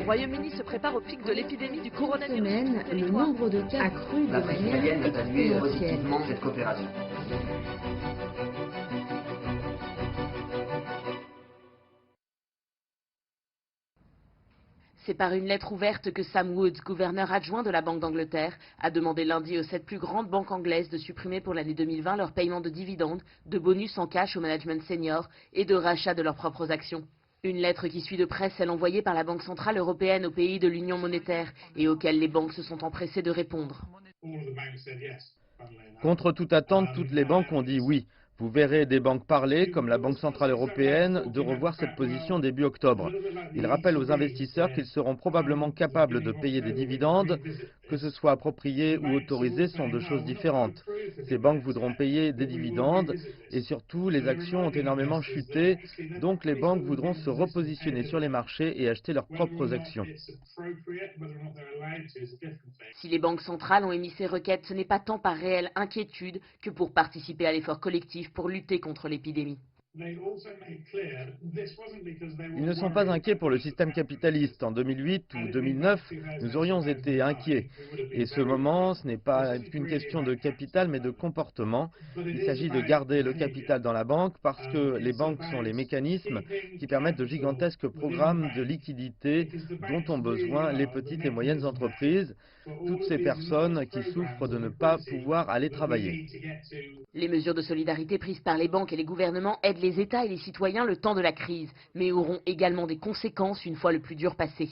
Royaume-Uni se prépare au pic de l'épidémie du Cette coronavirus. semaine, le nombre de cas a cru de L'Afrique manière italienne a salué exponentielle. positivement cette coopération. C'est par une lettre ouverte que Sam Woods, gouverneur adjoint de la Banque d'Angleterre, a demandé lundi aux 7 plus grandes banques anglaises de supprimer pour l'année 2020 leur paiement de dividendes, de bonus en cash au management senior et de rachat de leurs propres actions. Une lettre qui suit de près celle envoyée par la Banque centrale européenne aux pays de l'Union monétaire et auxquelles les banques se sont empressées de répondre. Contre toute attente, toutes les banques ont dit oui. Vous verrez des banques parler, comme la Banque centrale européenne, de revoir cette position début octobre. Il rappelle aux investisseurs qu'ils seront probablement capables de payer des dividendes, que ce soit approprié ou autorisé sont deux choses différentes. Ces banques voudront payer des dividendes et surtout les actions ont énormément chuté, donc les banques voudront se repositionner sur les marchés et acheter leurs propres actions. Si les banques centrales ont émis ces requêtes, ce n'est pas tant par réelle inquiétude que pour participer à l'effort collectif pour lutter contre l'épidémie. Ils ne sont pas inquiets pour le système capitaliste. En 2008 ou 2009, nous aurions été inquiets. Et ce moment, ce n'est pas qu'une question de capital, mais de comportement. Il s'agit de garder le capital dans la banque parce que les banques sont les mécanismes qui permettent de gigantesques programmes de liquidité dont ont besoin les petites et moyennes entreprises, toutes ces personnes qui souffrent de ne pas pouvoir aller travailler. Les mesures de solidarité prises par les banques et les gouvernements aident les États et les citoyens le temps de la crise, mais auront également des conséquences une fois le plus dur passé.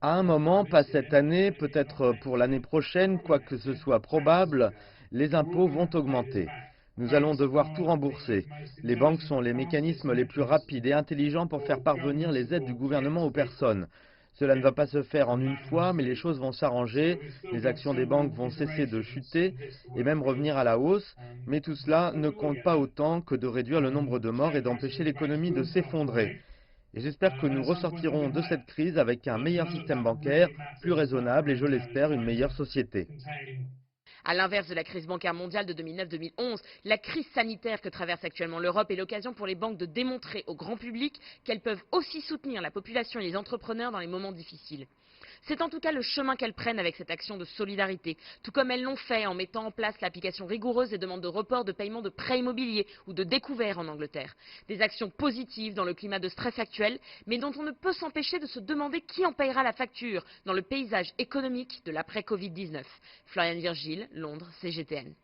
À un moment, pas cette année, peut-être pour l'année prochaine, quoique ce soit probable, les impôts vont augmenter. Nous allons devoir tout rembourser. Les banques sont les mécanismes les plus rapides et intelligents pour faire parvenir les aides du gouvernement aux personnes. Cela ne va pas se faire en une fois, mais les choses vont s'arranger, les actions des banques vont cesser de chuter et même revenir à la hausse, mais tout cela ne compte pas autant que de réduire le nombre de morts et d'empêcher l'économie de s'effondrer. Et j'espère que nous ressortirons de cette crise avec un meilleur système bancaire, plus raisonnable et, je l'espère, une meilleure société. À l'inverse de la crise bancaire mondiale de 2009-2011, la crise sanitaire que traverse actuellement l'Europe est l'occasion pour les banques de démontrer au grand public qu'elles peuvent aussi soutenir la population et les entrepreneurs dans les moments difficiles. C'est en tout cas le chemin qu'elles prennent avec cette action de solidarité, tout comme elles l'ont fait en mettant en place l'application rigoureuse des demandes de report de paiement de prêts immobiliers ou de découvert en Angleterre. Des actions positives dans le climat de stress actuel, mais dont on ne peut s'empêcher de se demander qui en paiera la facture dans le paysage économique de l'après-Covid-19. Floriane Virgile, Londres, CGTN.